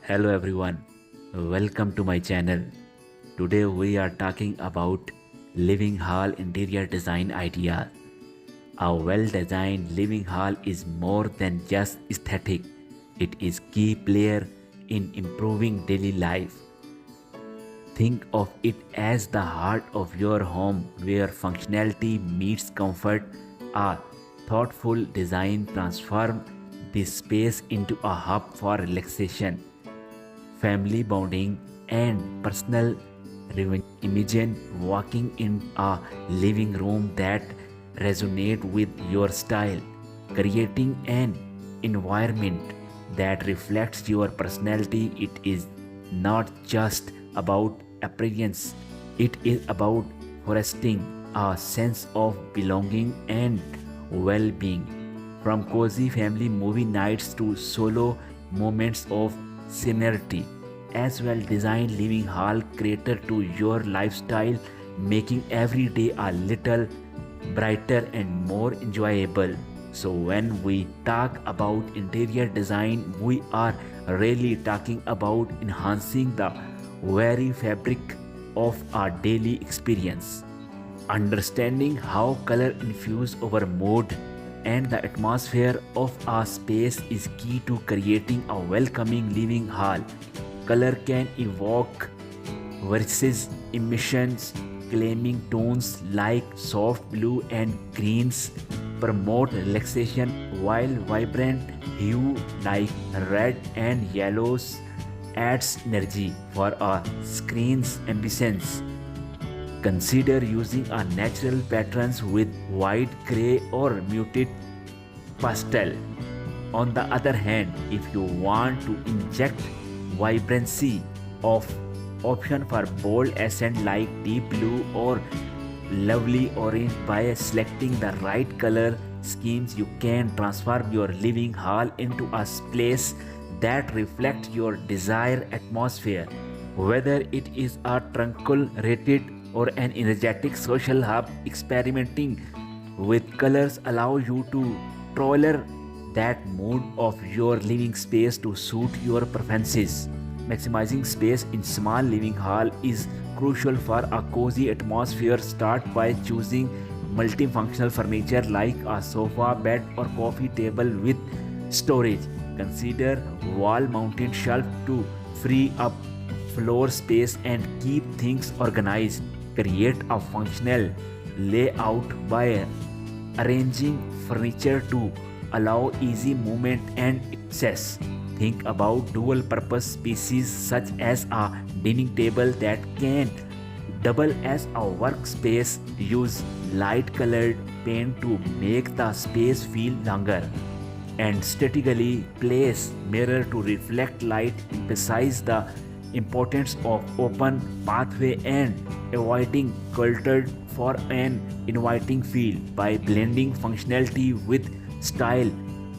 Hello everyone, welcome to my channel. Today we are talking about living hall interior design ideas. A well-designed living hall is more than just aesthetic. It is key player in improving daily life. Think of it as the heart of your home where functionality meets comfort. A thoughtful design transforms this space into a hub for relaxation, family bonding, and personal revenge. Imagine walking in a living room that resonates with your style, creating an environment that reflects your personality. It is not just about appearance, it is about fostering a sense of belonging and well being. From cozy family movie nights to solo moments of scenery, as well designed living hall cater to your lifestyle, making every day a little brighter and more enjoyable. So when we talk about interior design, we are really talking about enhancing the very fabric of our daily experience. Understanding how color infuse our mood and the atmosphere of our space is key to creating a welcoming living hall. Color can evoke versus emissions, claiming tones like soft blue and greens promote relaxation, while vibrant hue like red and yellows adds energy for a screen's ambience. Consider using a natural patterns with white, gray, or muted pastel. On the other hand, if you want to inject vibrancy of option for bold accent like deep blue or lovely orange, by selecting the right color schemes you can transform your living hall into a place that reflects your desired atmosphere. Whether it is a tranquil rated or an energetic social hub, experimenting with colors allow you to tailor that mood of your living space to suit your preferences. Maximizing space in small living hall is crucial for a cozy atmosphere. Start by choosing multifunctional furniture like a sofa, bed, or coffee table with storage. Consider wall-mounted shelf to free up floor space and keep things organized. Create a functional layout by arranging furniture to allow easy movement and access. Think about dual purpose pieces such as a dining table that can double as a workspace. Use light colored paint to make the space feel longer, and strategically place mirror to reflect light. Emphasize the importance of open pathway and avoiding cluttered for an inviting feel. By blending functionality with style,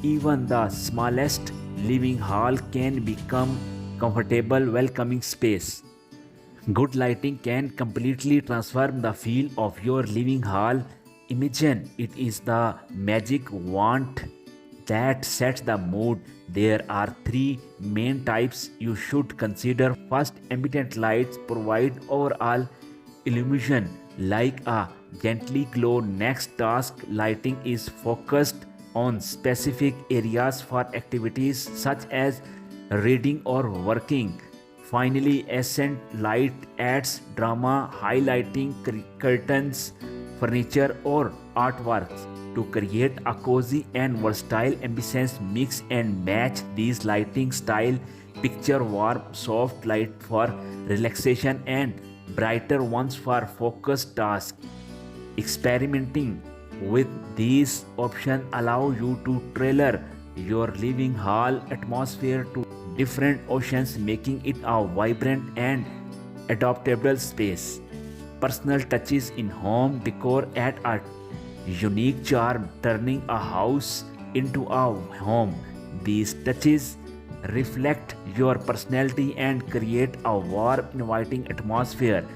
even the smallest living hall can become comfortable, welcoming space. Good lighting can completely transform the feel of your living hall. Imagine it is the magic wand that sets the mood. There are three main types you should consider. First, ambient lights provide overall illumination like a gently glow. Next, task lighting is focused on specific areas for activities such as reading or working. Finally, accent light adds drama, highlighting curtains, furniture, or artworks to create a cozy and versatile ambience. Mix and match these lighting style. Picture warm, soft light for relaxation and brighter ones for focused tasks. Experimenting with these options allow you to tailor your living hall atmosphere to different oceans, making it a vibrant and adaptable space. Personal touches in home decor add a unique charm, turning a house into a home. These touches reflect your personality and create a warm, inviting atmosphere.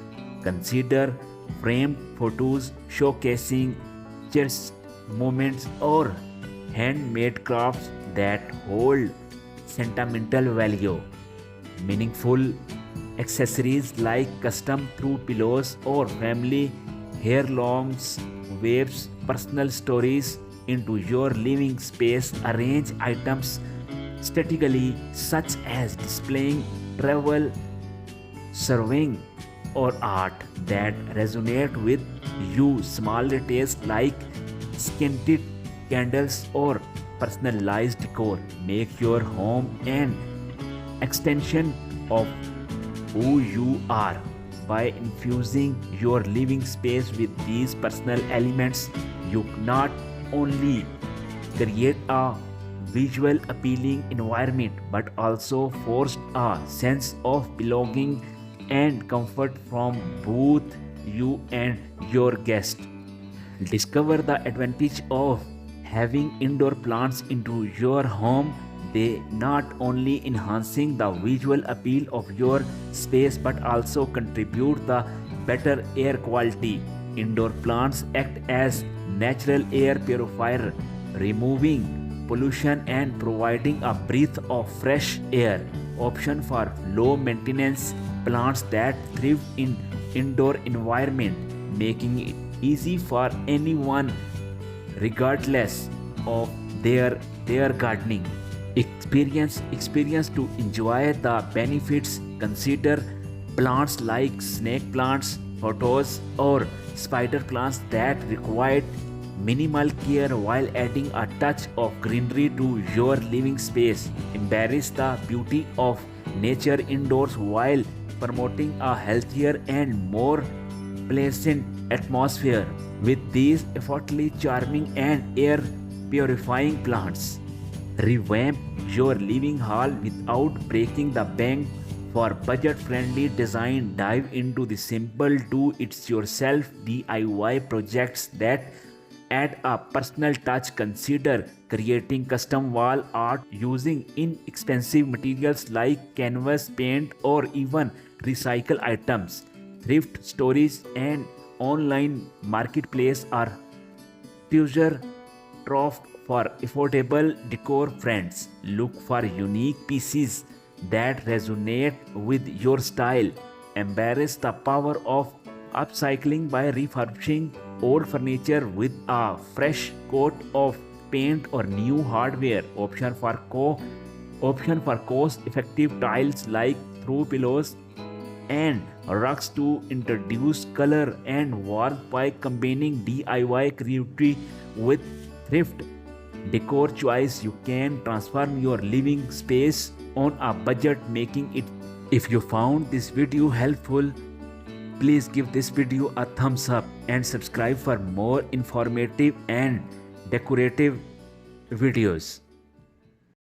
Consider framed photos showcasing cherished moments or handmade crafts that hold sentimental value. Meaningful accessories like custom through pillows or family heirlooms waves personal stories into your living space. Arrange items statically, such as displaying travel, serving, or art that resonate with you. Small details like scented candles or personalized decor make your home an extension of who you are. By infusing your living space with these personal elements, you not only create a visual appealing environment but also forced a sense of belonging and comfort from both you and your guest. Discover the advantage of having indoor plants into your home. They not only enhancing the visual appeal of your space but also contribute the better air quality. Indoor plants act as natural air purifier, removing pollution and providing a breath of fresh air. Option for low maintenance plants that thrive in indoor environment, making it easy for anyone regardless of their gardening experience to enjoy the benefits. Consider plants like snake plants, photos, or spider plants that require minimal care while adding a touch of greenery to your living space. Embrace the beauty of nature indoors while promoting a healthier and more pleasant atmosphere with these effortlessly charming and air purifying plants. Revamp your living hall without breaking the bank. For budget-friendly design, dive into the simple do-it-yourself DIY projects that add a personal touch. Consider creating custom wall art using inexpensive materials like canvas, paint, or even recycle items. Thrift stores and online marketplace are treasure trove for affordable decor. Friends, look for unique pieces that resonate with your style. Embrace the power of upcycling by refurbishing old furniture with a fresh coat of paint or new hardware. Option for cost-effective tiles like throw pillows and rugs to introduce color and warmth. By combining DIY creativity with thrift decor choice, you can transform your living space on a budget, making it. If you found this video helpful, please give this video a thumbs up and subscribe for more informative and decorative videos.